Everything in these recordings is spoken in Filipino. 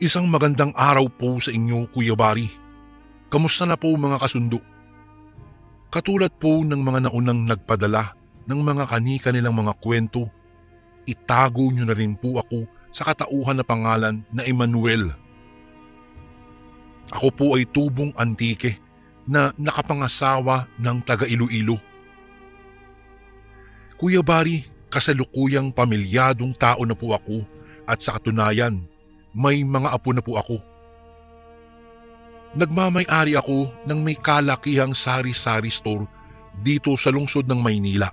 Isang magandang araw po sa inyo, Kuya Bari. Kamusta na po mga kasundo? Katulad po ng mga naunang nagpadala ng mga kani-kanilang mga kwento, itago nyo na rin po ako sa katauhan na pangalan na Emmanuel. Ako po ay tubong antike na nakapangasawa ng taga Iloilo. Kuya Bari, kasalukuyang pamilyadong tao na po ako at sa katunayan, may mga apo na po ako. Nagmamay-ari ako ng may kalakihang sari-sari store dito sa lungsod ng Maynila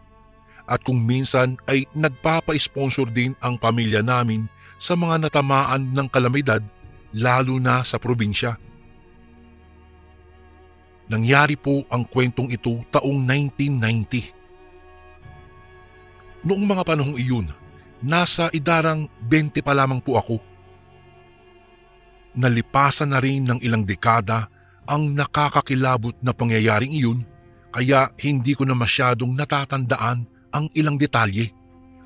at kung minsan ay nagpapa-sponsor din ang pamilya namin sa mga natamaan ng kalamidad lalo na sa probinsya. Nangyari po ang kwentong ito taong 1990. Noong mga panahong iyon, nasa idarang 20 pa lamang po ako. Nalipasan na rin ng ilang dekada ang nakakakilabot na pangyayaring iyon kaya hindi ko na masyadong natatandaan ang ilang detalye.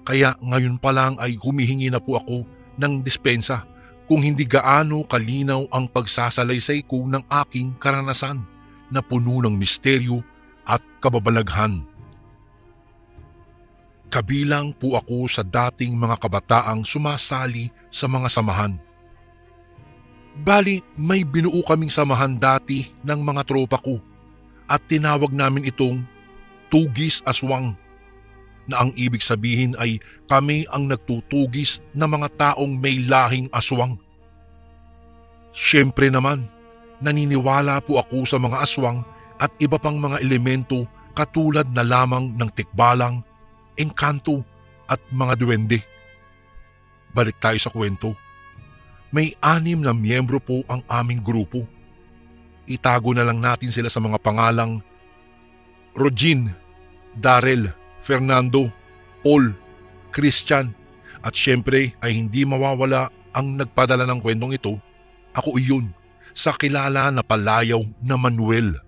Kaya ngayon pa lang ay humihingi na po ako ng dispensa kung hindi gaano kalinaw ang pagsasalaysay ko ng aking karanasan na puno ng misteryo at kababalaghan. Kabilang po ako sa dating mga kabataang sumasali sa mga samahan. Bali, may binuo kaming samahan dati ng mga tropa ko at tinawag namin itong Tugis Aswang na ang ibig sabihin ay kami ang nagtutugis na mga taong may lahing aswang. Siyempre naman, naniniwala po ako sa mga aswang at iba pang mga elemento katulad na lamang ng tikbalang, engkanto at mga duwende. Balik tayo sa kwento. May 6 na miyembro po ang aming grupo. Itago na lang natin sila sa mga pangalang Rogin, Darrell, Fernando, Paul, Christian at syempre ay hindi mawawala ang nagpadala ng kwentong ito. Ako iyon, sa kilala na palayaw na Manuel.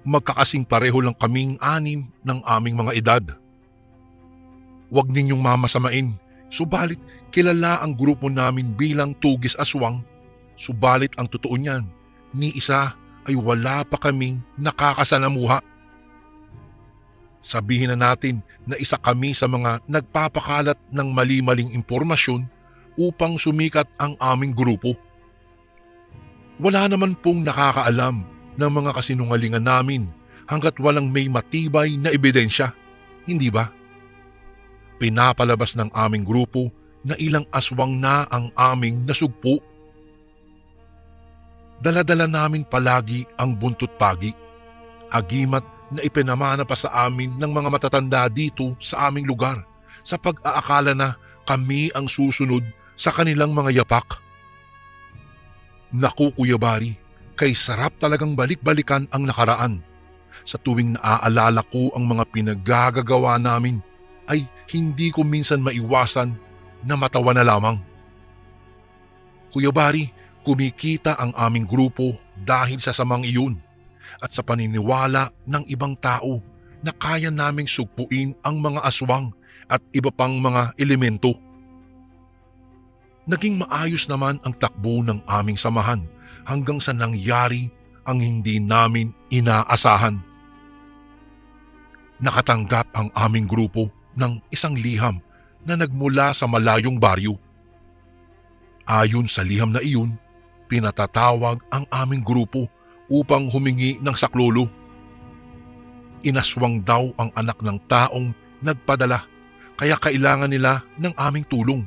Magkakasing pareho lang kaming 6 ng aming mga edad. Huwag ninyong mamasamain. Subalit kilala ang grupo namin bilang Tugis Aswang. Subalit ang totoo niyan, ni isa ay wala pa kaming nakakasalamuha. Sabihin na natin na isa kami sa mga nagpapakalat ng mali-maling impormasyon upang sumikat ang aming grupo. Wala naman pong nakakaalam ng mga kasinungalingan namin hanggat walang may matibay na ebidensya, hindi ba? Pinapalabas ng aming grupo na ilang aswang na ang aming nasugpo. Dala-dala namin palagi ang buntot pagi, agimat na ipinamana pa sa amin ng mga matatanda dito sa aming lugar sa pag-aakala na kami ang susunod sa kanilang mga yapak. Naku Kuya Bari, kay sarap talagang balik-balikan ang nakaraan. Sa tuwing naaalala ko ang mga pinaggagawa namin, ay hindi ko minsan maiwasan na matawa na lamang. Kuya Bari, kumikita ang aming grupo dahil sa samang iyon at sa paniniwala ng ibang tao na kaya naming sugpuin ang mga aswang at iba pang mga elemento. Naging maayos naman ang takbo ng aming samahan hanggang sa nangyari ang hindi namin inaasahan. Nakatanggap ang aming grupo ng isang liham na nagmula sa malayong baryo. Ayon sa liham na iyon, pinatatawag ang aming grupo upang humingi ng saklolo. Inaswang daw ang anak ng taong nagpadala kaya kailangan nila ng aming tulong.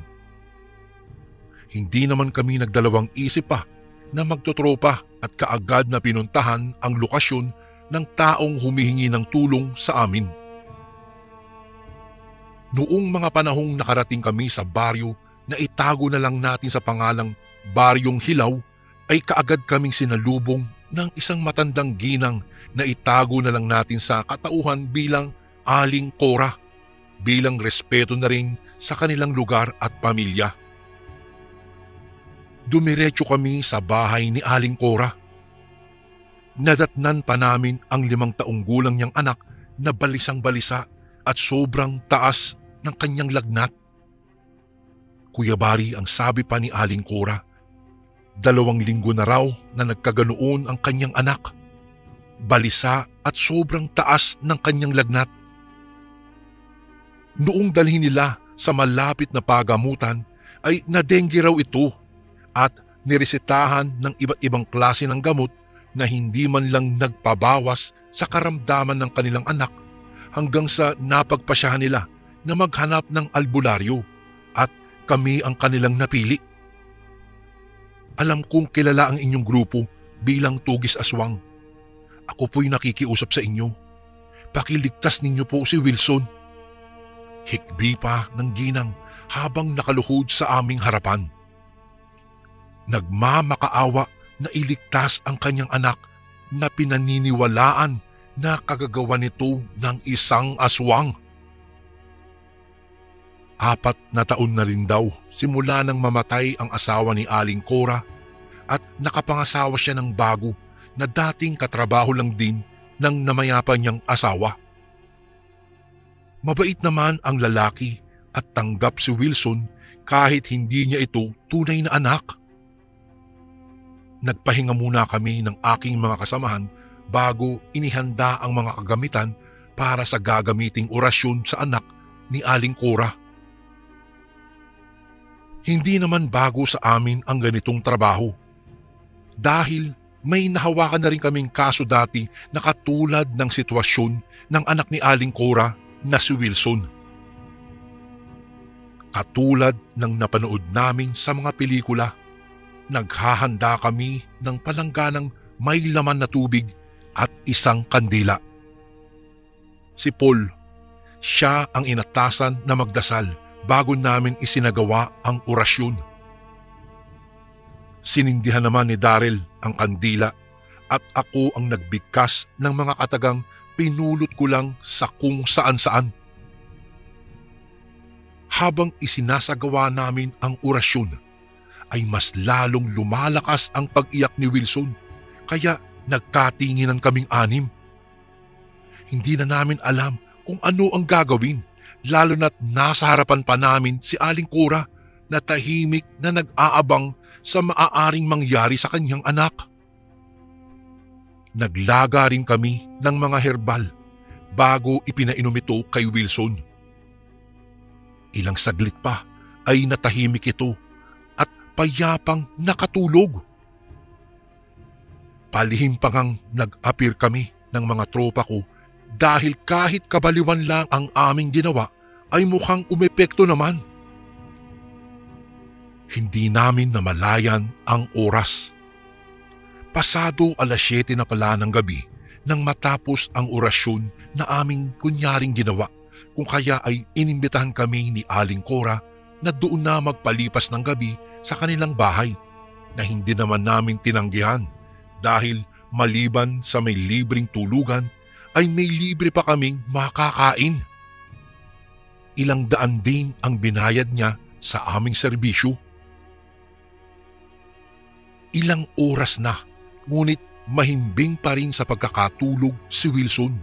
Hindi naman kami nagdalawang isip pa na magtotropa at kaagad na pinuntahan ang lokasyon ng taong humihingi ng tulong sa amin. Noong mga panahong nakarating kami sa baryo na itago na lang natin sa pangalang Baryong Hilaw, ay kaagad kaming sinalubong ng isang matandang ginang na itago na lang natin sa katauhan bilang Aling Cora, bilang respeto na rin sa kanilang lugar at pamilya. Dumiretso kami sa bahay ni Aling Cora. Nadatnan pa namin ang 5 taong gulang niyang anak na balisang-balisa at sobrang taas ng kanyang lagnat. Kuya Bari, ang sabi pa ni Aling Cora, 2 linggo na raw na nagkaganoon ang kanyang anak. Balisa at sobrang taas ng kanyang lagnat. Noong dalhin nila sa malapit na pagamutan ay nadengge raw ito at niresetahan ng iba't ibang klase ng gamot na hindi man lang nagpabawas sa karamdaman ng kanilang anak hanggang sa napagpasyahan nila na maghanap ng albularyo at kami ang kanilang napili. Alam kong kilala ang inyong grupo bilang Tugis Aswang. Ako po'y nakikiusap sa inyo. Pakiligtas ninyo po si Wilson. Hikbi pa ng ginang habang nakaluhod sa aming harapan. Nagmamakaawa na iligtas ang kanyang anak na pinaniniwalaan na kagagawa nito ng isang aswang. 4 na taon na rin daw simula nang mamatay ang asawa ni Aling Cora at nakapangasawa siya ng bago na dating katrabaho lang din ng namayapa niyang asawa. Mabait naman ang lalaki at tanggap si Wilson kahit hindi niya ito tunay na anak. Nagpahinga muna kami ng aking mga kasamahan bago inihanda ang mga kagamitan para sa gagamiting orasyon sa anak ni Aling Cora. Hindi naman bago sa amin ang ganitong trabaho dahil may nahawakan na rin kaming kaso dati na katulad ng sitwasyon ng anak ni Aling Cora na si Wilson. Katulad ng napanood namin sa mga pelikula, naghahanda kami ng palangganang may laman na tubig at isang kandila. Si Paul, siya ang inatasan na magdasal bago namin isinagawa ang orasyon. Sinindihan naman ni Daryl ang kandila at ako ang nagbigkas ng mga katagang pinulot ko lang sa kung saan-saan. Habang isinasagawa namin ang orasyon, ay mas lalong lumalakas ang pag-iyak ni Wilson kaya nagkatinginan kaming 6. Hindi na namin alam kung ano ang gagawin lalo na't nasa harapan pa namin si Aling Cora na tahimik na nag-aabang sa maaaring mangyari sa kanyang anak. Naglaga rin kami ng mga herbal bago ipinainom ito kay Wilson. Ilang saglit pa ay natahimik ito at payapang nakatulog. Palihim pa ngang nag-appear kami ng mga tropa ko dahil kahit kabaliwan lang ang aming ginawa ay mukhang umepekto naman. Hindi namin namalayan ang oras. Pasado 7:00 na pala ng gabi nang matapos ang orasyon na aming kunyaring ginawa kung kaya ay inimbitahan kami ni Aling Cora na doon na magpalipas ng gabi sa kanilang bahay na hindi naman namin tinanggihan dahil maliban sa may libreng tulugan ay may libre pa kaming makakain. Ilang daan din ang binayad niya sa aming serbisyo. Ilang oras na, ngunit mahimbing pa rin sa pagkakatulog si Wilson.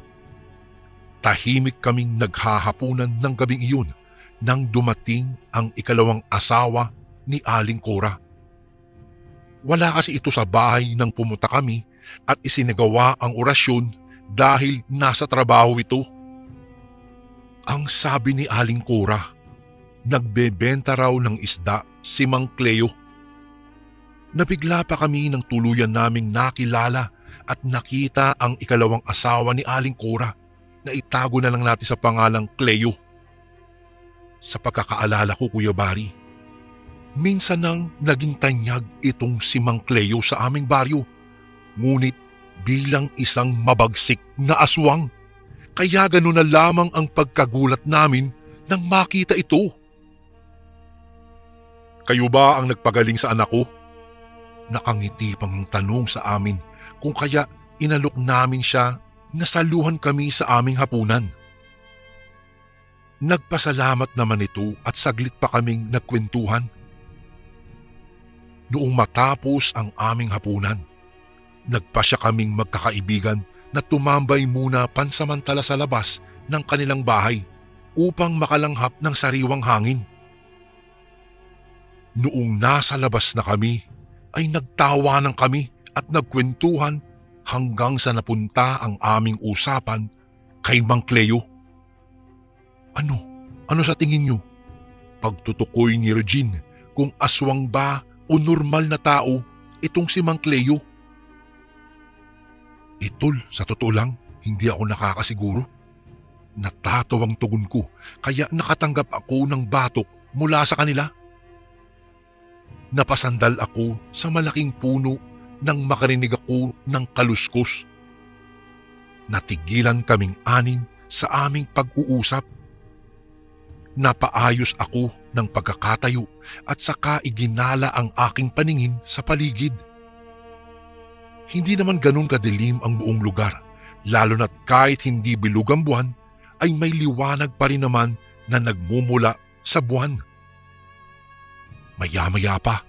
Tahimik kaming naghahapunan ng gabing iyon nang dumating ang 2 asawa ni Aling Cora. Wala kasi ito sa bahay nang pumunta kami at isinagawa ang orasyon dahil nasa trabaho ito. Ang sabi ni Aling Cora, nagbebenta raw ng isda si Mang Cleo. Nabigla pa kami nang tuluyan naming nakilala at nakita ang 2 asawa ni Aling Cora na itago na lang natin sa pangalang Cleo. Sa pagkakaalala ko, Kuya Bari, minsan nang naging tanyag itong si Mang Cleo sa aming baryo, ngunit bilang isang mabagsik na aswang. Kaya gano'n na lamang ang pagkagulat namin nang makita ito. Kayo ba ang nagpagaling sa anak ko? Nakangiti pang tanong sa amin kung kaya inalok namin siya na saluhan kami sa aming hapunan. Nagpasalamat naman ito at saglit pa kaming nagkwentuhan. Noong matapos ang aming hapunan, nagpasya kaming magkakaibigan na tumambay muna pansamantala sa labas ng kanilang bahay upang makalanghap ng sariwang hangin. Noong nasa labas na kami, ay nagtawanan kami at nagkwentuhan hanggang sa napunta ang aming usapan kay Mang Cleo. Ano? Ano sa tingin niyo? Pagtutukoy ni Regine kung aswang ba o normal na tao itong si Mang Cleo. Itol, sa totoo lang, hindi ako nakakasiguro. Natatawang tugon ko kaya nakatanggap ako ng batok mula sa kanila. Napasandal ako sa malaking puno nang makarinig ako ng kaluskos. Natigilan kaming anim sa aming pag-uusap. Napaayos ako ng pagkakatayo at saka iginala ang aking paningin sa paligid. Hindi naman ganun kadilim ang buong lugar, lalo na't kahit hindi bilog ang buwan, ay may liwanag pa rin naman na nagmumula sa buwan. Maya-maya pa,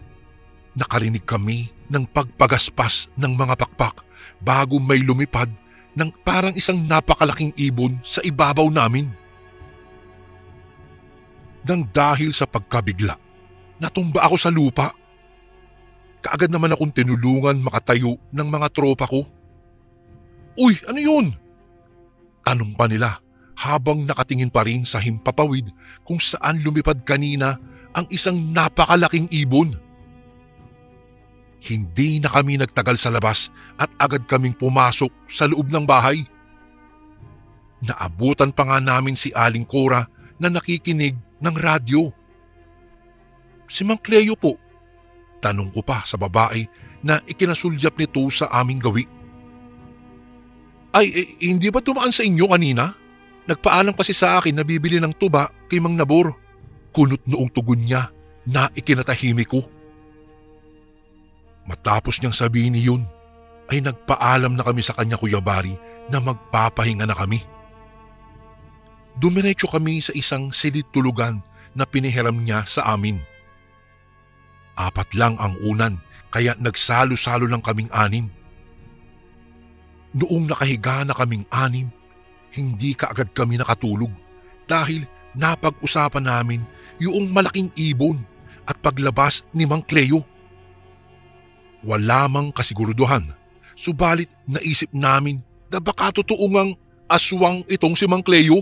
nakarinig kami ng pagpagaspas ng mga pakpak bago may lumipad ng parang isang napakalaking ibon sa ibabaw namin. Nang dahil sa pagkabigla, natumba ako sa lupa. Kaagad naman akong tinulungan makatayo ng mga tropa ko. Uy, ano yun? Tanong pa nila habang nakatingin pa rin sa himpapawid kung saan lumipad kanina ang isang napakalaking ibon. Hindi na kami nagtagal sa labas at agad kaming pumasok sa loob ng bahay. Naabutan pa nga namin si Aling Cora na nakikinig ng radyo. Si Mang Cleo po, tanong ko pa sa babae na ikinasulyap nito sa aming gawi. Ay, hindi ba dumaan sa inyo kanina? Nagpaalam kasi sa akin na bibili ng tuba kay Mang Nabor. Kunot noong tugon niya na ikinatahimik ko. Matapos niyang sabihin niyon, ay nagpaalam na kami sa kanya Kuya Bari na magpapahinga na kami. Dumiretso kami sa isang silid tulugan na pinihiram niya sa amin. 4 lang ang unan kaya nagsalo-salo lang kaming 6. Noong nakahiga na kaming 6, hindi kaagad kami nakatulog dahil napag-usapan namin yung malaking ibon at paglabas ni Mang Cleo. Wala mang kasiguruduhan, subalit naisip namin na baka totoo ngang aswang itong si Mang Cleo.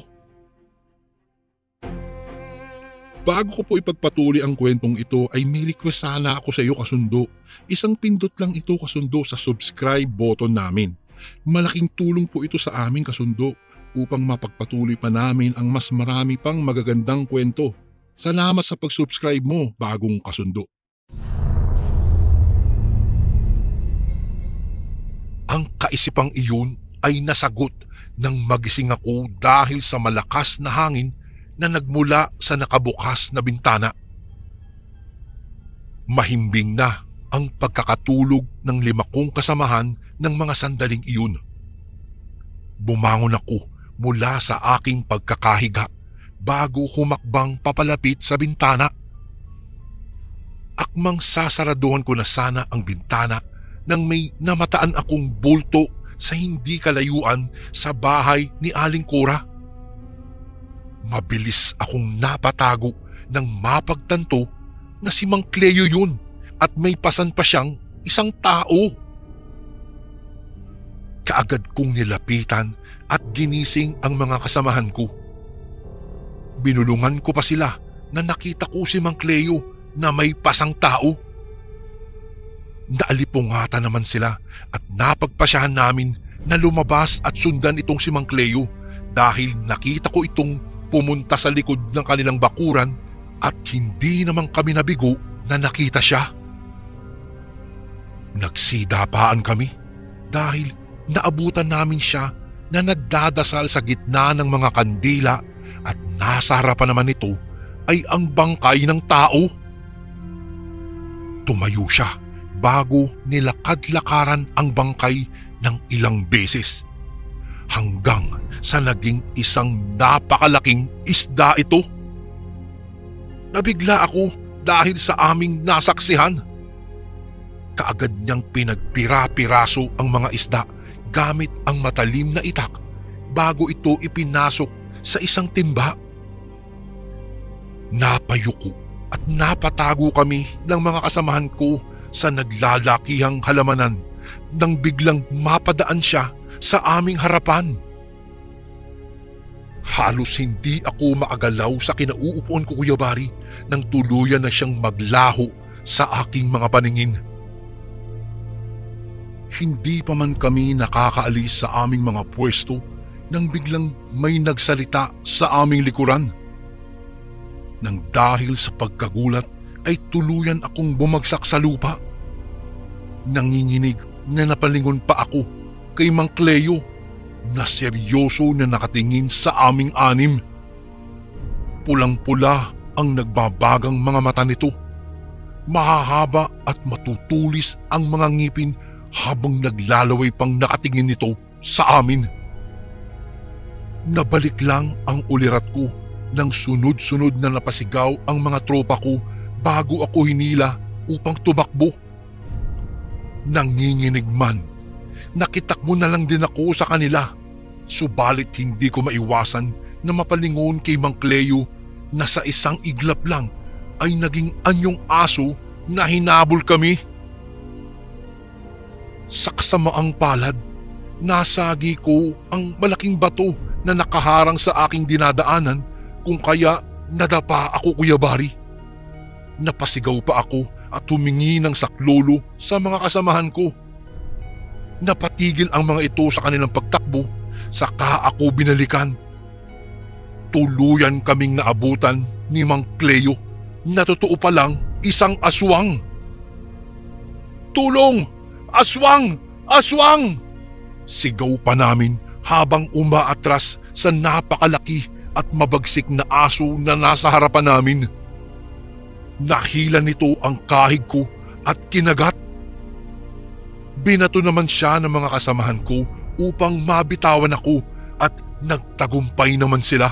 Bago ko po ipagpatuloy ang kwentong ito ay may request sana ako sa iyo kasundo. Isang pindot lang ito kasundo sa subscribe button namin. Malaking tulong po ito sa amin kasundo upang mapagpatuloy pa namin ang mas marami pang magagandang kwento. Salamat sa pag-subscribe mo, bagong kasundo. Ang kaisipang iyon ay nasagot nang magising ako dahil sa malakas na hangin na nagmula sa nakabukas na bintana. Mahimbing na ang pagkakatulog ng 5 kong kasamahan ng mga sandaling iyon. Bumangon ako mula sa aking pagkakahiga bago humakbang papalapit sa bintana. Akmang sasaraduhan ko na sana ang bintana nang may namataan akong bulto sa hindi kalayuan sa bahay ni Aling Cora. Mabilis akong napatago nang mapagtanto na si Mang Cleo yun at may pasan pa siyang isang tao. Kaagad kong nilapitan at ginising ang mga kasamahan ko. Binulungan ko pa sila na nakita ko si Mang Cleo na may pasang tao. Naalipungatan naman sila at napagpasyahan namin na lumabas at sundan itong si Mang Cleo dahil nakita ko itong pumunta sa likod ng kanilang bakuran at hindi naman kami nabigo na nakita siya. Nagsidapaan kami dahil naabutan namin siya na nagdadasal sa gitna ng mga kandila at nasa harapan naman nito ay ang bangkay ng tao. Tumayo siya bago nilakad-lakaran ang bangkay ng ilang beses hanggang sa naging isang napakalaking isda ito. Nabigla ako dahil sa aming nasaksihan. Kaagad niyang pinagpira-piraso ang mga isda gamit ang matalim na itak bago ito ipinasok sa isang timba. Napayuko at napatago kami ng mga kasamahan ko sa naglalakihang halamanan nang biglang mapadaan siya sa aming harapan. Halos hindi ako makagalaw sa kinauupuan ko, Kuya Bari, nang tuluyan na siyang maglaho sa aking mga paningin. Hindi pa man kami nakakaalis sa aming mga pwesto nang biglang may nagsalita sa aming likuran. Nang dahil sa pagkagulat ay tuluyan akong bumagsak sa lupa. Nanginginig na napalingon pa ako kay Mang Cleo na seryoso na nakatingin sa aming anim. Pulang-pula ang nagbabagang mga mata nito. Mahahaba at matutulis ang mga ngipin habang naglalaway pang nakatingin nito sa amin. Nabalik lang ang ulirat ko nang sunod-sunod na napasigaw ang mga tropa ko bago ako hinila upang tumakbo. Nanginginig man, nakitakbo na lang din ako sa kanila, subalit hindi ko maiwasan na mapalingon kay Mang Cleo na sa isang iglap lang ay naging anyong aso na hinabol kami. Sa kasamaang palad, nasagi ko ang malaking bato na nakaharang sa aking dinadaanan kung kaya nadapa ako, Kuya Bari. Napasigaw pa ako at humingi ng saklolo sa mga kasamahan ko. Napatigil ang mga ito sa kanilang pagtakbo, saka ako binalikan. Tuluyan kaming naabutan ni Mang Cleo na totoo palang isang aswang. "Tulong! Aswang! Aswang!" sigaw pa namin habang umaatras sa napakalaki at mabagsik na aso na nasa harapan namin. Nahila nito ang kahig ko at kinagat. Binato naman siya ng mga kasamahan ko upang mabitawan ako at nagtagumpay naman sila.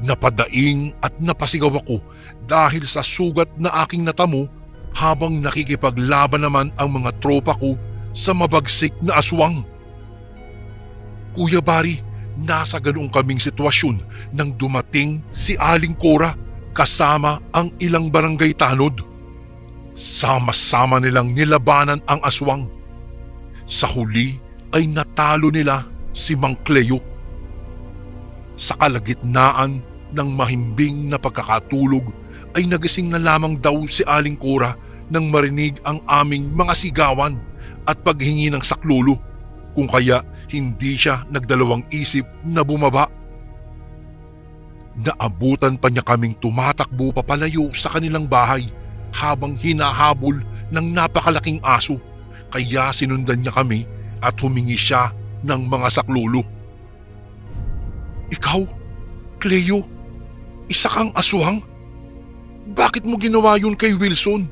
Napadaing at napasigaw ako dahil sa sugat na aking natamo habang nakikipaglaban naman ang mga tropa ko sa mabagsik na aswang. Kuya Bari, nasa ganoong kaming sitwasyon nang dumating si Aling Cora kasama ang ilang barangay tanod. Sama-sama nilang nilabanan ang aswang. Sa huli ay natalo nila si Mang Cleo. Sa kalagitnaan ng mahimbing na pagkakatulog ay nagising na lamang daw si Aling Cora nang marinig ang aming mga sigawan at paghingi ng saklolo, kung kaya hindi siya nagdalawang isip na bumaba. Naabutan pa niya kaming tumatakbo papalayo sa kanilang bahay habang hinahabol ng napakalaking aso, kaya sinundan niya kami at humingi siya ng mga saklolo. "Ikaw, Cleo, isa kang aswang? Bakit mo ginawa yun kay Wilson?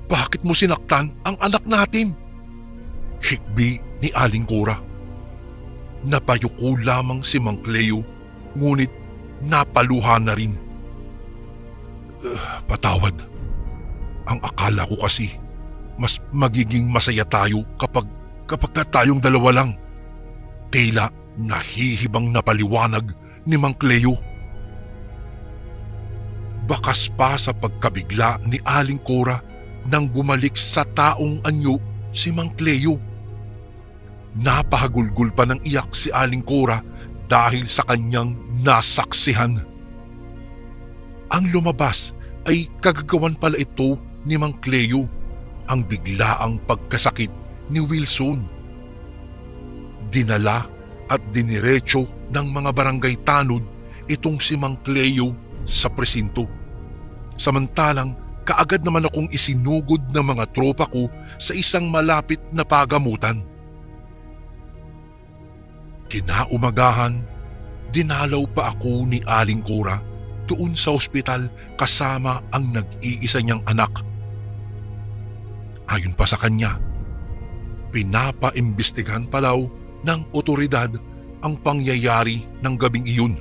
Bakit mo sinaktan ang anak natin?" Hikbi ni Aling Cora. Napayuko lamang si Mang Cleo, ngunit napaluha na rin. Patawad. Ang akala ko kasi mas magiging masaya tayo kapag tayong dalawa lang." Tila nahihibang napaliwanag ni Mang Cleo. Bakas pa sa pagkabigla ni Aling Cora nang bumalik sa taong anyo si Mang Cleo. Napahagulgul pa ng iyak si Aling Cora dahil sa kanyang nasaksihan. Ang lumabas ay kagagawan pala ito ni Mang Cleo, ang biglaang pagkasakit ni Wilson. Dinala at diniretso ng mga barangay tanod itong si Mang Cleo sa presinto. Samantalang kaagad naman akong isinugod ng mga tropa ko sa isang malapit na pagamutan. Kinaumagahan, dinalaw pa ako ni Aling Cora doon sa ospital kasama ang nag-iisa niyang anak. Ayon pa sa kanya, pinapaimbestigahan pa daw ng otoridad ang pangyayari ng gabing iyon.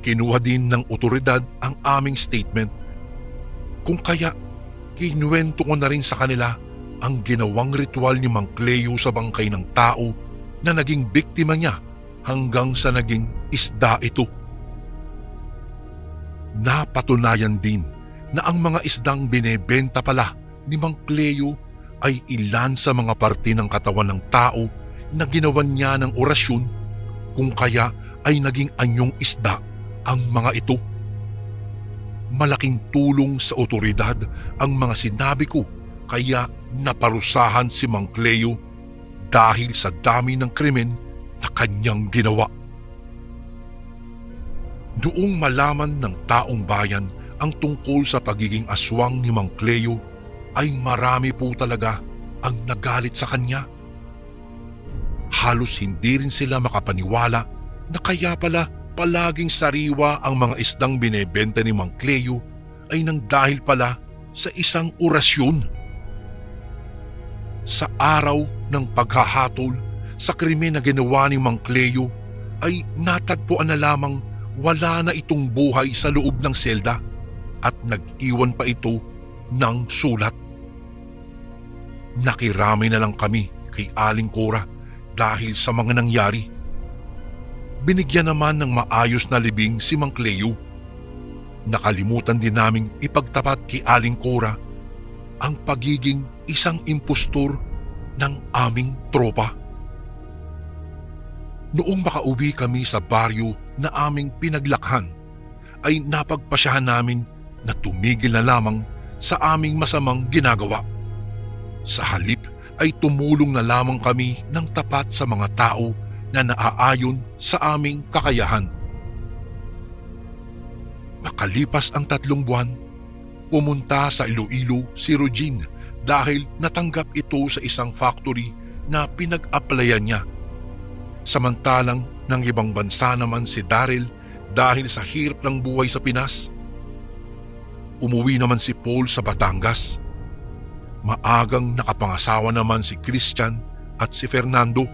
Kinuha din ng otoridad ang aming statement, kung kaya kinuwento ko na rin sa kanila ang ginawang ritual ni Mang Cleo sa bangkay ng tao na naging biktima niya hanggang sa naging isda ito. Napatunayan din na ang mga isdang binebenta pala ni Mang Cleo ay ilan sa mga parte ng katawan ng tao na ginawan niya ng orasyon, kung kaya ay naging anyong isda ang mga ito. Malaking tulong sa otoridad ang mga sinabi ko, kaya naparusahan si Mang Cleo dahil sa dami ng krimen na kanyang ginawa. Noong malaman ng taong bayan ang tungkol sa pagiging aswang ni Mang Cleo, ay marami po talaga ang nagalit sa kanya. Halos hindi rin sila makapaniwala na kaya pala palaging sariwa ang mga isdang binebenta ni Mang Cleo ay nang dahil pala sa isang orasyon. Sa araw ng paghahatol sa krimen na ginawa ni Mang Cleo, ay natagpuan na lamang wala na itong buhay sa loob ng selda at nag-iwan pa ito ng sulat. Nakiramay na lang kami kay Aling Cora dahil sa mga nangyari. Binigyan naman ng maayos na libing si Mang Cleo. Nakalimutan din naming ipagtapat kay Aling Cora ang pagiging isang impostor ng aming tropa. Noong makauwi kami sa baryo na aming pinaglakhan, ay napagpasyahan namin na tumigil na lamang sa aming masamang ginagawa. Sa halip ay tumulong na lamang kami ng tapat sa mga tao na naaayon sa aming kakayahan. Makalipas ang 3 buwan, pumunta sa Iloilo si Regine dahil natanggap ito sa isang factory na pinag-applyan niya. Samantalang ng ibang bansa naman si Daryl dahil sa hirap ng buhay sa Pinas. Umuwi naman si Paul sa Batangas. Maagang nakapangasawa naman si Christian at si Fernando.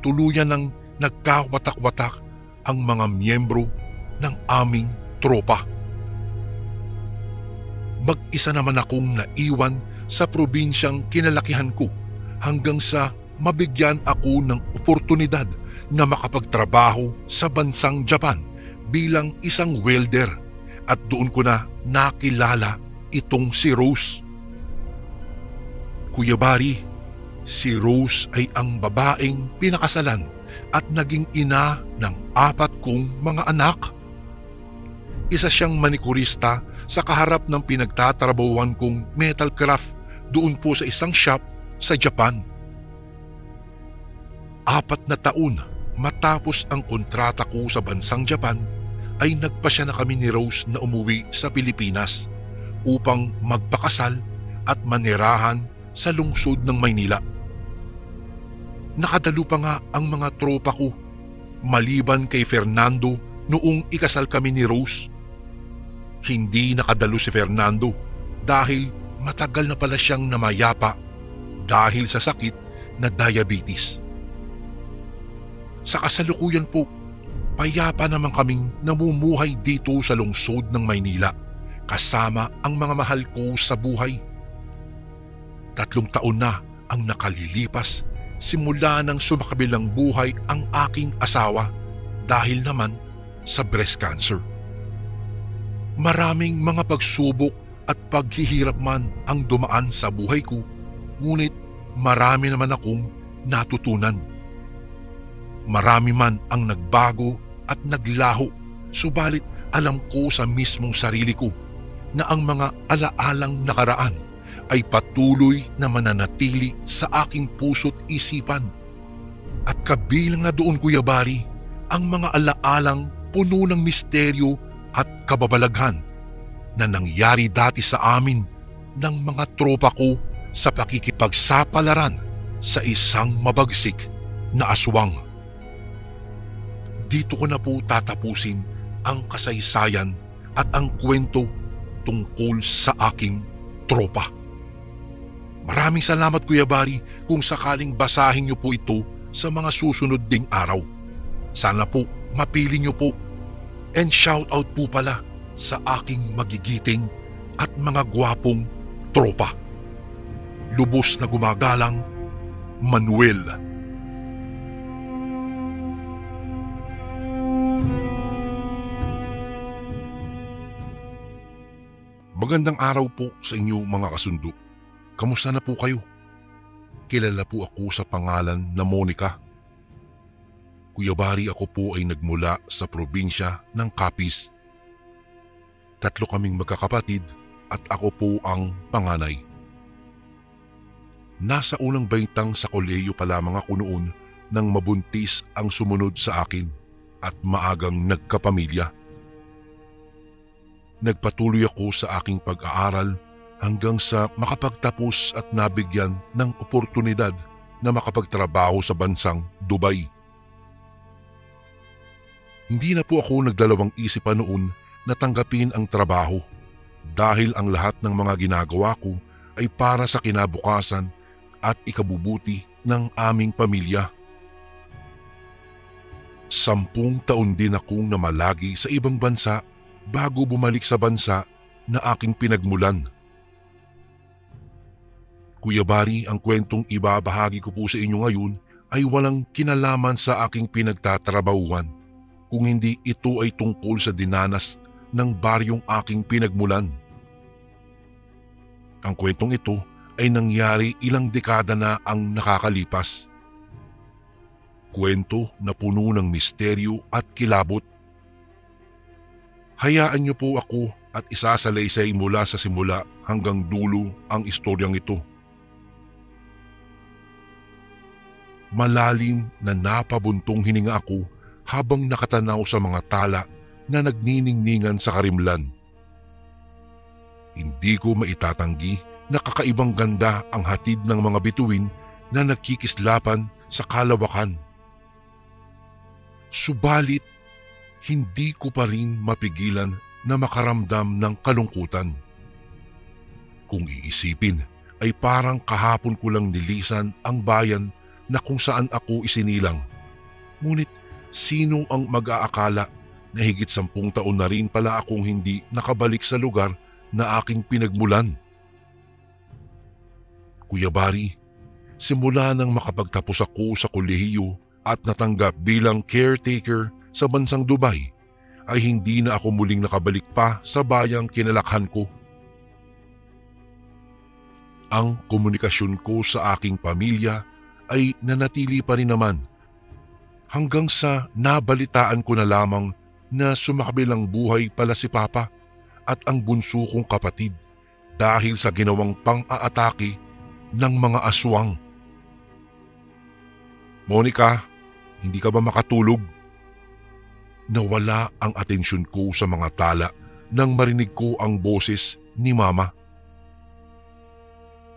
Tuluyan ng nagkawatak-watak ang mga miyembro ng aming tropa. Mag-isa naman akong naiwan sa probinsyang kinalakihan ko hanggang sa mabigyan ako ng oportunidad na makapagtrabaho sa bansang Japan bilang isang welder, at doon ko na nakilala itong si Rose. Kuya Barry, si Rose ay ang babaeng pinakasalan at naging ina ng 4 kong mga anak. Isa siyang manikurista sa kaharap ng pinagtatrabahuan kong metal craft doon po sa isang shop sa Japan. 4 na taon matapos ang kontrata ko sa bansang Japan, ay nagpasya na kami ni Rose na umuwi sa Pilipinas upang magpakasal at manirahan sa lungsod ng Maynila. Nakadalo pa nga ang mga tropa ko, maliban kay Fernando noong ikasal kami ni Rose. Hindi nakadalo si Fernando dahil matagal na pala siyang namayapa dahil sa sakit na diabetes. Sa kasalukuyan po, payapa naman kaming namumuhay dito sa lungsod ng Maynila kasama ang mga mahal ko sa buhay. 3 taon na ang nakalilipas simula nang sumakabilang buhay ang aking asawa dahil naman sa breast cancer. Maraming mga pagsubok at paghihirap man ang dumaan sa buhay ko, ngunit marami naman akong natutunan. Marami man ang nagbago at naglaho, subalit alam ko sa mismong sarili ko na ang mga alaalang nakaraan ay patuloy na mananatili sa aking puso't isipan. At kabilang na doon, Kuya Barry, ang mga alaalang puno ng misteryo at kababalaghan na nangyari dati sa amin ng mga tropa ko sa pakikipagsapalaran sa isang mabagsik na aswang. Dito ko na po tatapusin ang kasaysayan at ang kwento tungkol sa aking tropa. Maraming salamat, Kuya Barry, kung sakaling basahin niyo po ito sa mga susunod ding araw. Sana po mapili niyo po. And shout out po pala sa aking magigiting at mga gwapong tropa. Lubos na gumagalang, Manuel. Magandang araw po sa inyo mga kasundo. Kamusta na po kayo? Kilala po ako sa pangalan na Monica. Kuya Bari, ako po ay nagmula sa probinsya ng Capiz. 3 kaming magkakapatid at ako po ang panganay. Nasa unang baitang sa kolehiyo pa lamang ako noon nang mabuntis ang sumunod sa akin at maagang nagkapamilya. Nagpatuloy ako sa aking pag-aaral hanggang sa makapagtapos at nabigyan ng oportunidad na makapagtrabaho sa bansang Dubai. Hindi na po ako nagdalawang isip pa noon na tanggapin ang trabaho dahil ang lahat ng mga ginagawa ko ay para sa kinabukasan at ikabubuti ng aming pamilya. 10 taon din akong namalagi sa ibang bansa bago bumalik sa bansa na aking pinagmulan. Kuya Bari, ang kwentong ibabahagi ko po sa inyo ngayon ay walang kinalaman sa aking pinagtatrabahuan, kung hindi ito ay tungkol sa dinanas ng baryong aking pinagmulan. Ang kwentong ito ay nangyari ilang dekada na ang nakakalipas. Kwento na puno ng misteryo at kilabot. Hayaan niyo po ako at isasalaysay mula sa simula hanggang dulo ang istoryang ito. Malalim na napabuntong hininga ako habang nakatanaw sa mga tala na nagniningningan sa karimlan. Hindi ko maitatanggi na kakaibang ganda ang hatid ng mga bituin na nagkikislapan sa kalawakan. Subalit, hindi ko pa rin mapigilan na makaramdam ng kalungkutan. Kung iisipin, ay parang kahapon ko lang nilisan ang bayan na kung saan ako isinilang. Ngunit sino ang mag-aakala na higit 10 taon na rin pala akong hindi nakabalik sa lugar na aking pinagmulan? Kuya Bari, simula nang makapagtapos ako sa kolehiyo at natanggap bilang caretaker sa bansang Dubai, ay hindi na ako muling nakabalik pa sa bayang kinalakhan ko. Ang komunikasyon ko sa aking pamilya ay nanatili pa rin naman hanggang sa nabalitaan ko na lamang na sumakabilang buhay pala si Papa at ang bunso kong kapatid dahil sa ginawang pang-aatake ng mga aswang. Monica, hindi ka ba makatulog? Nawala ang atensyon ko sa mga tala nang marinig ko ang boses ni Mama.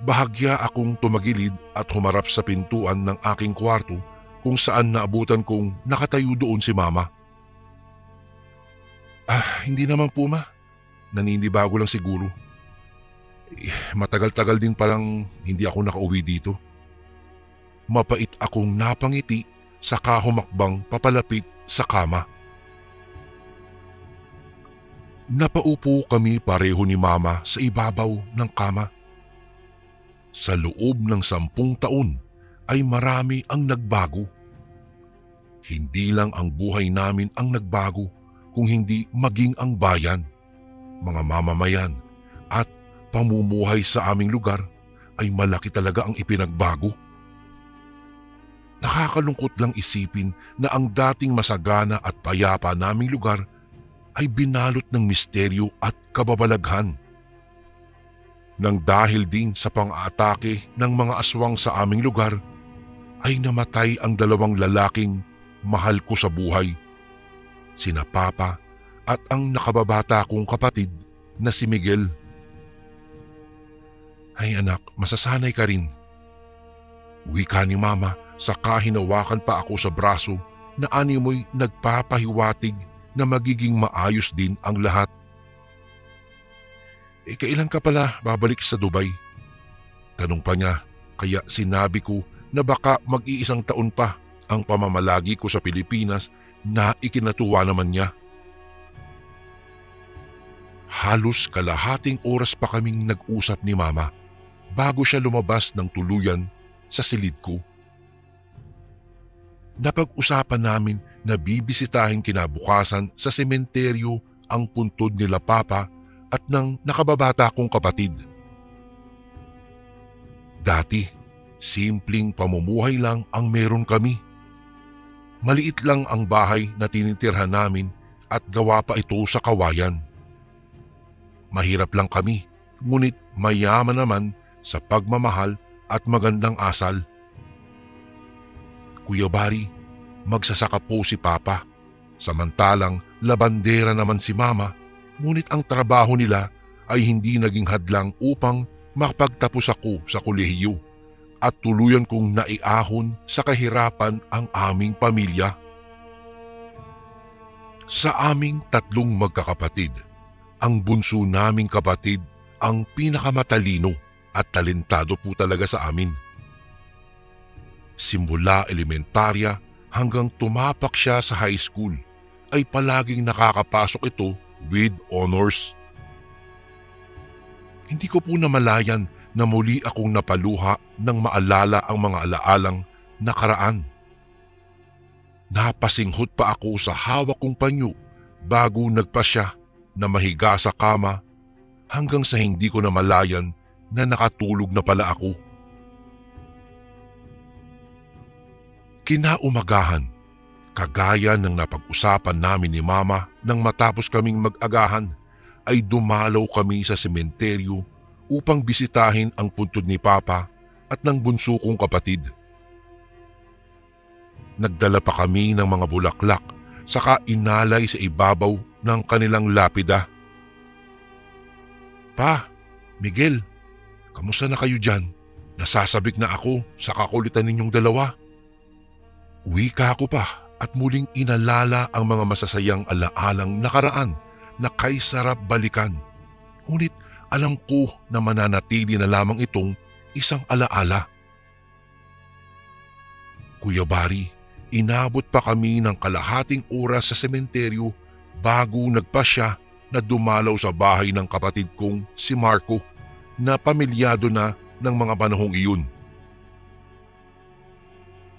Bahagya akong tumagilid at humarap sa pintuan ng aking kwarto kung saan naabutan kong nakatayo doon si Mama. Hindi naman po, Ma. Naninibago lang siguro. Matagal-tagal din palang hindi ako nakauwi dito. Mapait akong napangiti saka humakbang papalapit sa kama. Napaupo kami pareho ni Mama sa ibabaw ng kama. Sa loob ng 10 taon ay marami ang nagbago. Hindi lang ang buhay namin ang nagbago, kung hindi maging ang bayan, mga mamamayan at pamumuhay sa aming lugar ay malaki talaga ang ipinagbago. Nakakalungkot lang isipin na ang dating masagana at payapa naming lugar ay binalot ng misteryo at kababalaghan. Nang dahil din sa pang-aatake ng mga aswang sa aming lugar, ay namatay ang 2 lalaking mahal ko sa buhay, sina Papa at ang nakababata kong kapatid na si Miguel. Ay anak, masasanay ka rin. Wika ni Mama saka hinawakan pa ako sa braso na animoy nagpapahiwatig na magiging maayos din ang lahat. Kailan ka pala babalik sa Dubai? Tanong pa niya, kaya sinabi ko na baka mag-1 taon pa ang pamamalagi ko sa Pilipinas na ikinatuwa naman niya. Halos kalahating oras pa kaming nag-usap ni Mama bago siya lumabas ng tuluyan sa silid ko. Napag-usapan namin na bibisitahin kinabukasan sa sementeryo ang puntod nila Papa at ng nakababata kong kapatid. Dati, simpleng pamumuhay lang ang meron kami. Maliit lang ang bahay na tinitirhan namin at gawa pa ito sa kawayan. Mahirap lang kami, ngunit mayaman naman sa pagmamahal at magandang asal. Kuya Bari, magsasaka po si Papa, samantalang labandera naman si Mama, ngunit ang trabaho nila ay hindi naging hadlang upang makapagtapos ako sa kolehiyo at tuluyan kong naiahon sa kahirapan ang aming pamilya. Sa aming tatlong magkakapatid, ang bunso naming kapatid ang pinakamatalino at talentado po talaga sa amin. Simula elementarya hanggang tumapak siya sa high school ay palaging nakakapasok ito with honors. Hindi ko po namalayan na muli akong napaluha nang maalala ang mga alaalang nakaraan. Napasinghot pa ako sa hawak kong panyo bago nagpasya na mahiga sa kama hanggang sa hindi ko namalayan na nakatulog na pala ako. Kinaumagahan, kagaya ng napag-usapan namin ni Mama nang matapos kaming mag-agahan, ay dumalaw kami sa sementeryo upang bisitahin ang puntod ni Papa at ng bunso kong kapatid. Nagdala pa kami ng mga bulaklak saka inalay sa ibabaw ng kanilang lapida. Pa, Miguel, kamusta na kayo dyan? Nasasabik na ako sa kakulitan ninyong dalawa. Wika ko pa at muling inalala ang mga masasayang alaalang nakaraan na kay sarap balikan. Ngunit alam ko na mananatili na lamang itong isang alaala. Kuya Bari, inabot pa kami ng kalahating oras sa sementeryo bago nagpasya na dumalaw sa bahay ng kapatid kong si Marco na pamilyado na ng mga panahong iyon.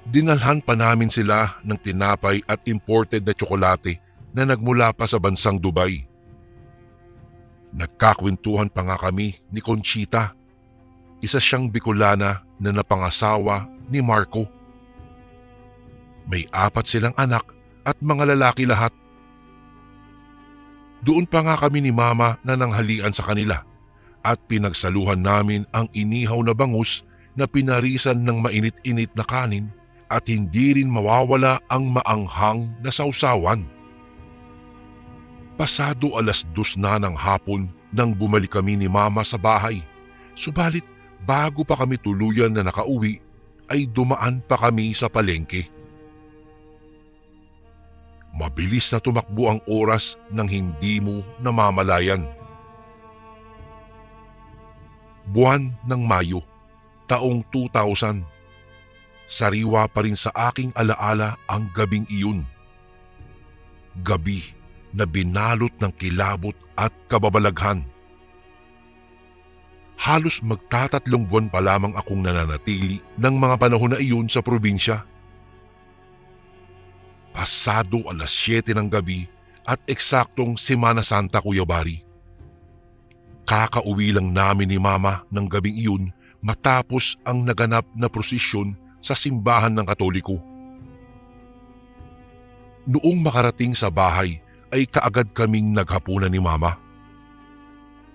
Dinalhan pa namin sila ng tinapay at imported na tsokolate na nagmula pa sa bansang Dubai. Nagkakwentuhan pa nga kami ni Conchita, isa siyang Bicolana na napangasawa ni Marco. May 4 silang anak at mga lalaki lahat. Doon pa nga kami ni Mama na nanghalian sa kanila at pinagsaluhan namin ang inihaw na bangus na pinarisan ng mainit-init na kanin at hindi rin mawawala ang maanghang na sausawan. Pasado 2:00 na ng hapon nang bumalik kami ni Mama sa bahay. Subalit bago pa kami tuluyan na nakauwi ay dumaan pa kami sa palengke. Mabilis na tumakbo ang oras nang hindi mo namamalayan. Buwan ng Mayo, taong 2000. Sariwa pa rin sa aking alaala ang gabing iyon. Gabi na binalot ng kilabot at kababalaghan. Halos magtatatlong buwan pa lamang akong nananatili ng mga panahon na iyon sa probinsya. Pasado 7:00 ng gabi at eksaktong Semana Santa, Kuya Bari. Kakauwi lang namin ni Mama ng gabing iyon matapos ang naganap na prosesyon sa simbahan ng Katoliko. Noong makarating sa bahay ay kaagad kaming naghapunan ni Mama.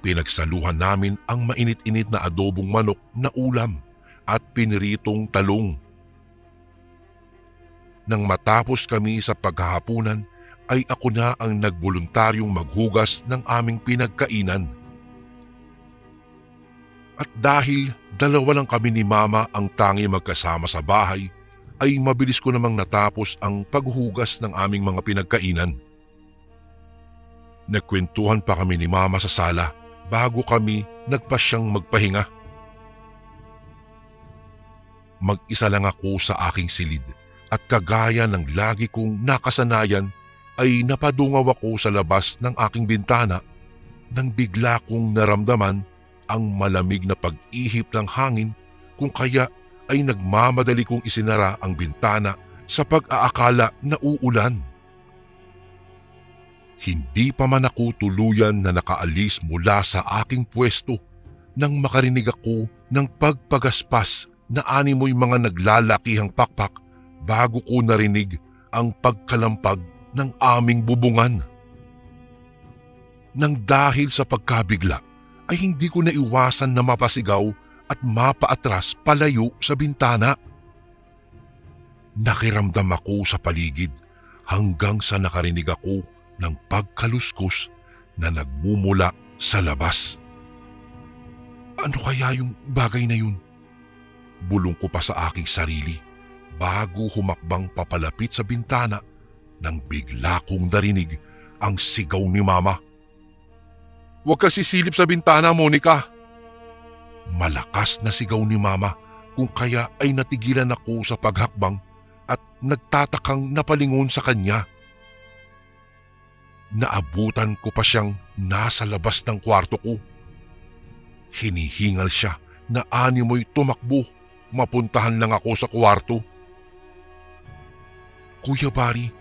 Pinagsaluhan namin ang mainit-init na adobong manok na ulam at piniritong talong. Nang matapos kami sa paghahapunan ay ako na ang nagboluntaryong maghugas ng aming pinagkainan. At dahil 2 lang kami ni Mama ang tangi magkasama sa bahay, ay mabilis ko namang natapos ang paghugas ng aming mga pinagkainan. Nagkwentuhan pa kami ni Mama sa sala bago kami nagpasyang magpahinga. Mag-isa lang ako sa aking silid at kagaya ng lagi kong nakasanayan ay napadungaw ako sa labas ng aking bintana nang bigla kong naramdaman ang malamig na pag-ihip ng hangin kung kaya ay nagmamadali kong isinara ang bintana sa pag-aakala na uulan. Hindi pa man ako tuluyan na nakaalis mula sa aking pwesto nang makarinig ako ng pagpagaspas na animoy mga naglalakihang pakpak bago ko narinig ang pagkalampag ng aming bubungan. Nang dahil sa pagkabigla ay hindi ko naiwasan na mapasigaw at mapaatras palayo sa bintana. Nakiramdam ako sa paligid hanggang sa nakarinig ako ng pagkaluskos na nagmumula sa labas. Ano kaya yung bagay na yun? Bulong ko pa sa aking sarili bago humakbang papalapit sa bintana nang bigla kong narinig ang sigaw ni Mama. "Huwag ka sisilip sa bintana, Monica!" Malakas na sigaw ni Mama kung kaya ay natigilan ako sa paghakbang at nagtatakang napalingon sa kanya. Naabutan ko pa siyang nasa labas ng kwarto ko. Hinihingal siya na animoy tumakbo, mapuntahan lang ako sa kwarto. "Kuya Barry,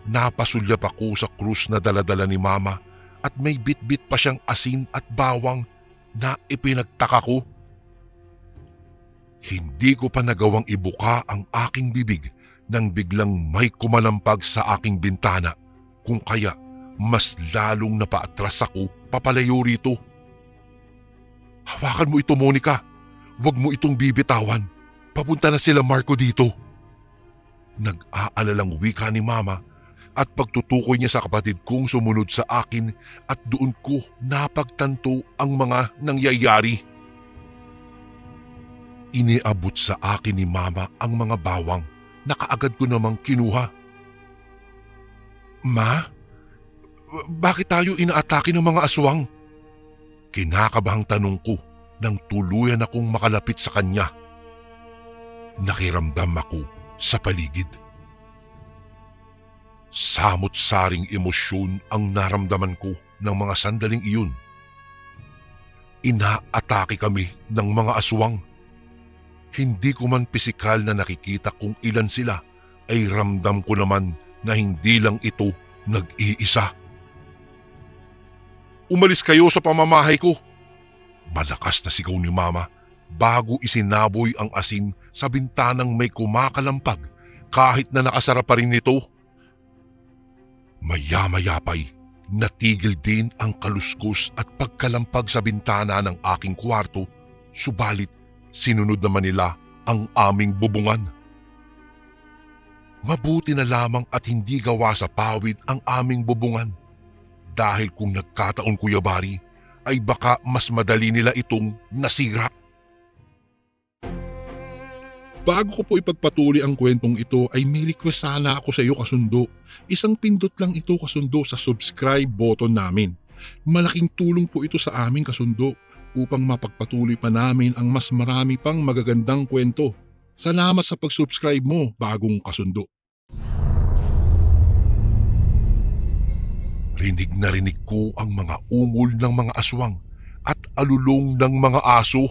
napasulyap ako sa krus na daladala ni Mama at may bitbit pa siyang asin at bawang na ipinagtaka ko." Hindi ko pa nagawang ibuka ang aking bibig nang biglang may kumalampag sa aking bintana kung kaya mas lalong napaatras ako papalayo rito. "Hawakan mo ito, Monica. Huwag mo itong bibitawan. Papunta na sila Marco dito." Nag-aalalang wika ni Mama at pagtutukoy niya sa kapatid kong sumunod sa akin at doon ko napagtanto ang mga nangyayari. Iniabot sa akin ni Mama ang mga bawang na kaagad ko namang kinuha. "Ma, bakit tayo inaatake ng mga aswang?" Kinakabahang tanong ko nang tuluyan akong makalapit sa kanya. Nakiramdam ako sa paligid. Samot-saring emosyon ang naramdaman ko ng mga sandaling iyon. Inaatake kami ng mga aswang. Hindi ko man pisikal na nakikita kung ilan sila, ay ramdam ko naman na hindi lang ito nag-iisa. "Umalis kayo sa pamamahay ko!" Malakas na sigaw ni Mama bago isinaboy ang asin sa bintanang may kumakalampag kahit na nakasara pa rin ito. Maya-maya pa'y natigil din ang kaluskos at pagkalampag sa bintana ng aking kwarto, subalit sinunod naman nila ang aming bubungan. Mabuti na lamang at hindi gawa sa pawid ang aming bubungan. Dahil kung nagkataon, Kuya Barry, ay baka mas madali nila itong nasira. Bago ko po ipagpatuloy ang kwentong ito ay may request sana ako sa iyo kasundo. Isang pindot lang ito kasundo sa subscribe button namin. Malaking tulong po ito sa amin kasundo upang mapagpatuloy pa namin ang mas marami pang magagandang kwento. Salamat sa pag-subscribe mo, bagong kasundo. Rinig na rinig ko ang mga ungol ng mga aswang at alulong ng mga aso.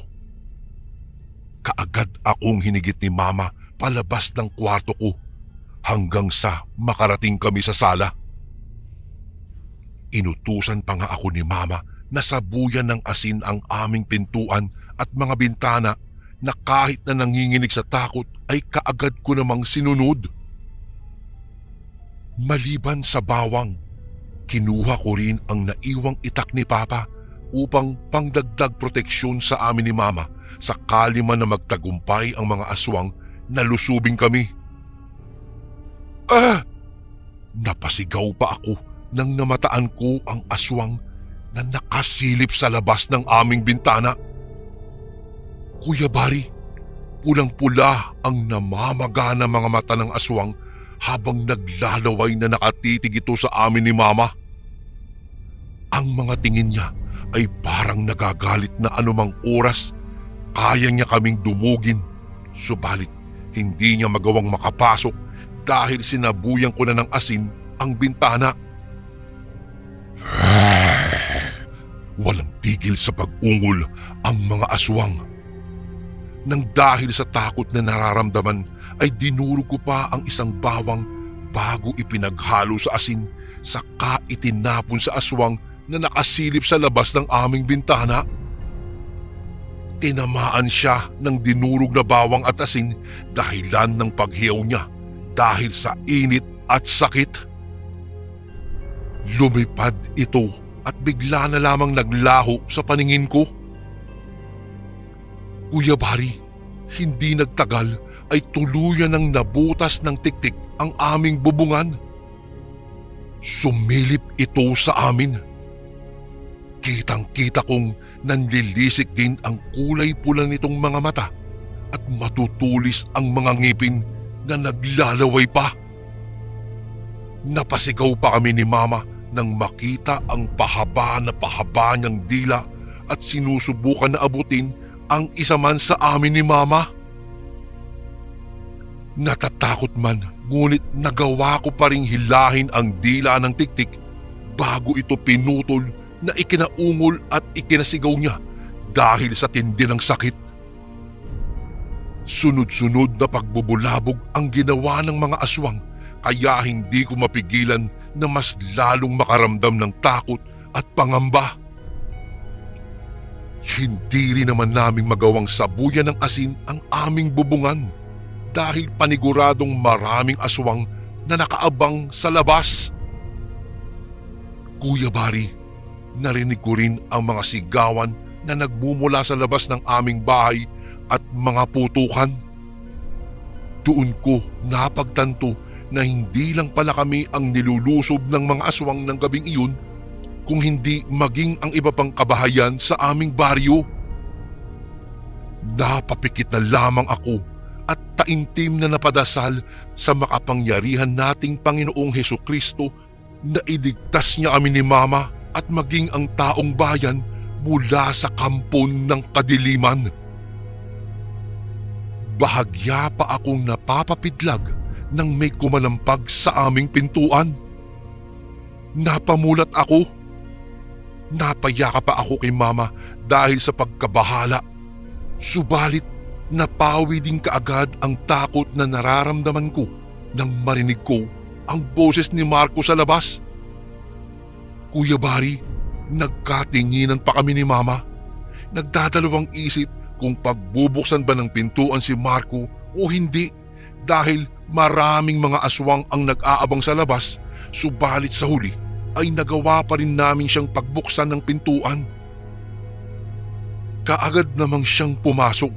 Kaagad akong hinigit ni Mama palabas ng kwarto ko hanggang sa makarating kami sa sala. Inutusan pa nga ako ni Mama na sabuyan ng asin ang aming pintuan at mga bintana na kahit na nanginginig sa takot ay kaagad ko namang sinunod. Maliban sa bawang, kinuha ko rin ang naiwang itak ni Papa upang pangdagdag proteksyon sa amin ni Mama sakali man na magtagumpay ang mga aswang na lusubing kami. Napasigaw pa ako nang namataan ko ang aswang na nakasilip sa labas ng aming bintana. Kuya Barry, pulang-pula ang namamaga na mga mata ng aswang habang naglalaway na nakatitig ito sa amin ni Mama. Ang mga tingin niya ay parang nagagalit na anumang oras kaya niya kaming dumugin, subalit hindi niya magawang makapasok dahil sinabuyan ko na ng asin ang bintana. Walang tigil sa pag-ungol ang mga aswang. Nang dahil sa takot na nararamdaman ay dinurog ko pa ang isang bawang bago ipinaghalo sa asin saka itinapon sa aswang na nakasilip sa labas ng aming bintana. Tinamaan siya ng dinurog na bawang at asin dahilan ng paghiyaw niya dahil sa init at sakit. Lumipad ito at bigla na lamang naglaho sa paningin ko. Kuya Bari, hindi nagtagal ay tuluyan ng nabutas ng tiktik ang aming bubungan. Sumilip ito sa amin. Kitang-kita kong nanlilisik din ang kulay pula nitong mga mata at matutulis ang mga ngipin na naglalaway pa. Napasigaw pa kami ni Mama nang makita ang pahaba na pahaba niyang dila at sinusubukan na abutin ang isa man sa amin ni Mama. Natatakot man, ngunit nagawa ko pa ring hilahin ang dila ng tiktik bago ito pinutol na ikinaungol at ikinasigaw niya dahil sa tindi ng sakit. Sunod-sunod na pagbubulabog ang ginawa ng mga aswang kaya hindi ko mapigilan na mas lalong makaramdam ng takot at pangamba. Hindi rin naman naming magawang sabuyan ng asin ang aming bubungan dahil paniguradong maraming aswang na nakaabang sa labas. Kuya Bari, narinig ko rin ang mga sigawan na nagmumula sa labas ng aming bahay at mga putukan. Doon ko napagtanto na hindi lang pala kami ang nilulusob ng mga aswang ng gabing iyon, kung hindi maging ang iba pang kabahayan sa aming baryo. Napapikit na lamang ako at taimtim na napadasal sa makapangyarihan nating Panginoong Hesukristo na iligtas niya kami ni Mama at maging ang taong bayan mula sa kampon ng kadiliman. Bahagya pa akong napapapidlag nang may kumalampag sa aming pintuan. Napamulat ako. Napayaka pa ako kay Mama dahil sa pagkabahala. Subalit napawi din kaagad ang takot na nararamdaman ko nang marinig ko ang boses ni Marco sa labas. Kuya Bari, nagkatinginan pa kami ni Mama. Nagdadalawang isip kung pagbubuksan ba ng pintuan si Marco o hindi dahil maraming mga aswang ang nag-aabang sa labas, subalit sa huli ay nagawa pa rin namin siyang pagbuksan ng pintuan. Kaagad namang siyang pumasok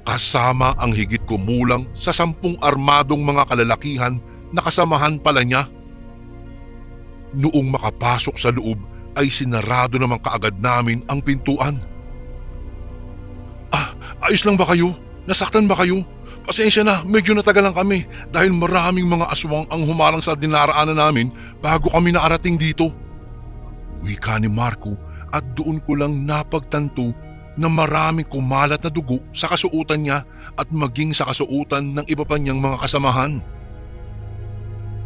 kasama ang higit kumulang sa 10 armadong mga kalalakihan na kasamahan pala niya. Noong makapasok sa loob ay sinarado naman kaagad namin ang pintuan. Ayos lang ba kayo? Nasaktan ba kayo? Pasensya na, medyo natagalan kami dahil maraming mga aswang ang humarang sa dinaraanan namin bago kami nakarating dito. Wika ni Marco at doon ko lang napagtanto na maraming kumalat na dugo sa kasuotan niya at maging sa kasuotan ng iba pa niyang mga kasamahan.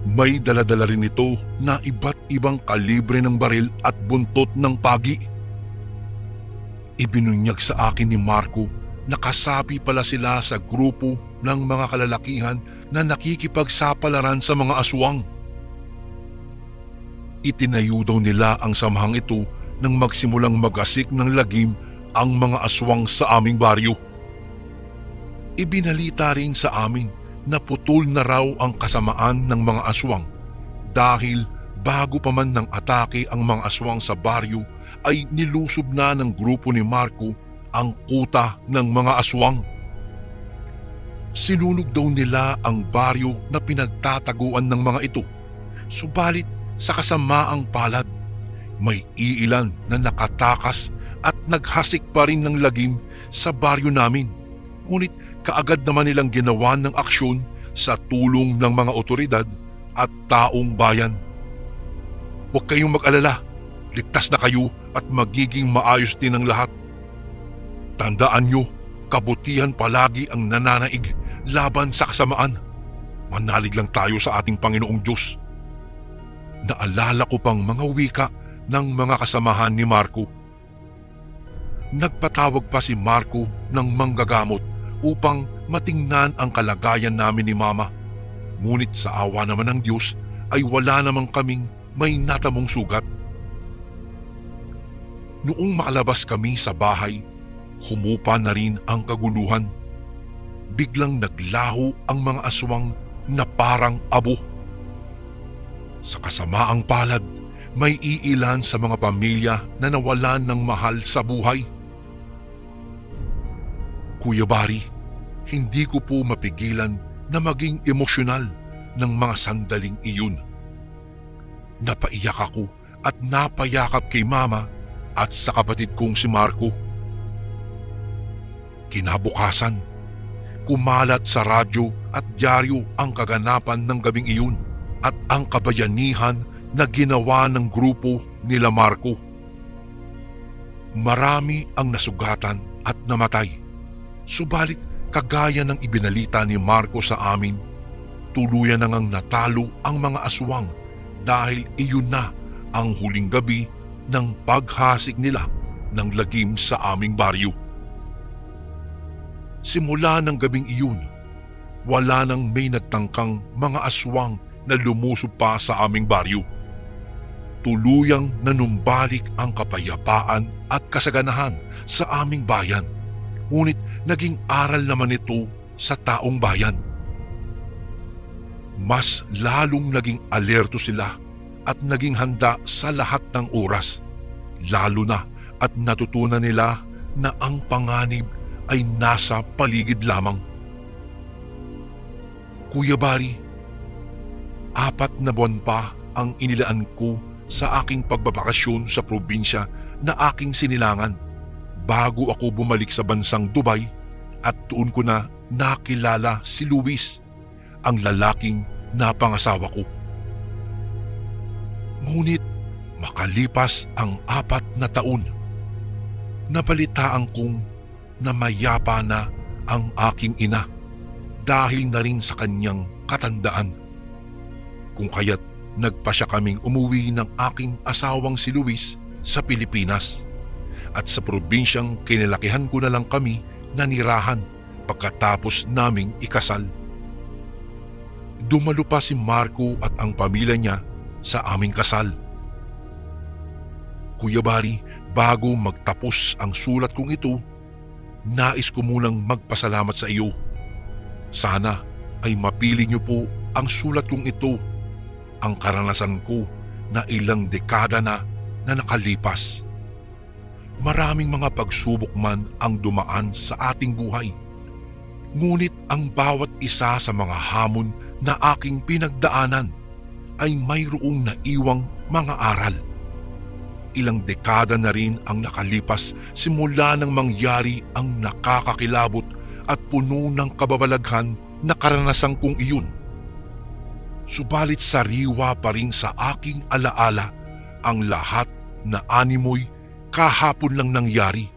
May daladala rin ito na iba't ibang kalibre ng baril at buntot ng pagi. Ibinunyag sa akin ni Marco na kasapi pala sila sa grupo ng mga kalalakihan na nakikipagsapalaran sa mga aswang. Itinayo daw nila ang samahang ito nang magsimulang magasik ng lagim ang mga aswang sa aming baryo. Ibinalita rin sa amin na putol na raw ang kasamaan ng mga aswang dahil bago pa man ng atake ang mga aswang sa baryo ay nilusob na ng grupo ni Marco ang kuta ng mga aswang. Sinunog daw nila ang baryo na pinagtataguan ng mga ito, subalit sa kasamaang palad, may iilan na nakatakas at naghasik pa rin ng lagim sa baryo namin. Ngunit kaagad naman nilang ginawa ng aksyon sa tulong ng mga otoridad at taong bayan. Huwag kayong mag-alala, ligtas na kayo at magiging maayos din ang lahat. Tandaan nyo, kabutihan palagi ang nananaig laban sa kasamaan. Manalig lang tayo sa ating Panginoong Diyos. Naalala ko pang mga wika ng mga kasamahan ni Marco. Nagpatawag pa si Marco ng manggagamot upang matingnan ang kalagayan namin ni Mama. Ngunit sa awa naman ng Diyos ay wala namang kaming may natamong sugat. Noong makalabas kami sa bahay, humupa na rin ang kaguluhan. Biglang naglaho ang mga aswang na parang abo. Sa kasamaang palad, may iilan sa mga pamilya na nawalan ng mahal sa buhay. Kuya Bari, hindi ko po mapigilan na maging emosyonal ng mga sandaling iyon. Napaiyak ako at napayakap kay Mama at sa kapatid kong si Marco. Kinabukasan, kumalat sa radyo at dyaryo ang kaganapan ng gabing iyon at ang kabayanihan na ginawa ng grupo nila Marco. Marami ang nasugatan at namatay. Subalit kagaya ng ibinalita ni Marco sa amin, tuluyan na ngang natalo ang mga aswang dahil iyon na ang huling gabi ng paghasik nila ng lagim sa aming baryo. Simula ng gabing iyon, wala nang may nagtangkang mga aswang na lumusob pa sa aming baryo. Tuluyang nanumbalik ang kapayapaan at kasaganahan sa aming bayan, ngunit naging aral naman ito sa taong bayan. Mas lalong naging alerto sila at naging handa sa lahat ng oras, lalo na at natutunan nila na ang panganib ay nasa paligid lamang. Kuya Bari, 4 na buwan pa ang inilaan ko sa aking pagbabakasyon sa probinsya na aking sinilangan bago ako bumalik sa bansang Dubai at doon ko na nakilala si Luis, ang lalaking napangasawa ko. Ngunit makalipas ang 4 na taon, nabalitaan kong namayapa na ang aking ina dahil na rin sa kanyang katandaan. Kung kaya't nagpasya kaming umuwi ng aking asawang si Luis sa Pilipinas at sa probinsyang kinalakihan ko na lang kami nanirahan pagkatapos naming ikasal. Dumalo pa si Marco at ang pamilya niya sa aming kasal. Kuya Bari, bago magtapos ang sulat kong ito, nais ko munang magpasalamat sa iyo. Sana ay mapili niyo po ang sulat kong ito, ang karanasan ko na ilang dekada na nakalipas. Maraming mga pagsubok man ang dumaan sa ating buhay. Ngunit ang bawat isa sa mga hamon na aking pinagdaanan ay mayroong naiwang mga aral. Ilang dekada na rin ang nakalipas simula nang mangyari ang nakakakilabot at puno ng kababalaghan na karanasan kong iyon. Subalit sariwa pa rin sa aking alaala ang lahat na animoy kahapon lang nangyari.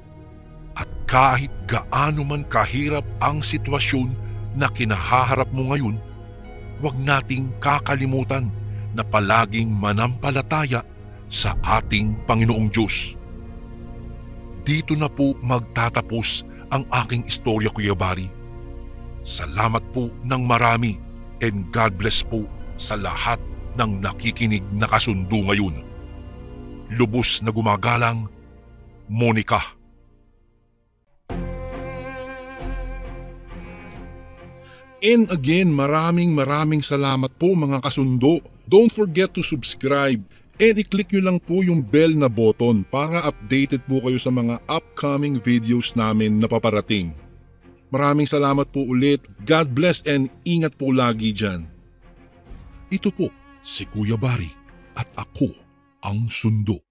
At kahit gaano man kahirap ang sitwasyon na kinahaharap mo ngayon, huwag nating kakalimutan na palaging manampalataya sa ating Panginoong Diyos. Dito na po magtatapos ang aking istorya, Kuya Bari. Salamat po ng marami and God bless po sa lahat ng nakikinig na kasundo ngayon. Lubos na gumagalang, Monica. And again, maraming salamat po mga kasundo. Don't forget to subscribe and i-click nyo lang po yung bell na button para updated po kayo sa mga upcoming videos namin na paparating. Maraming salamat po ulit. God bless and ingat po lagi dyan. Ito po si Kuya Bari at ako ang Sundo.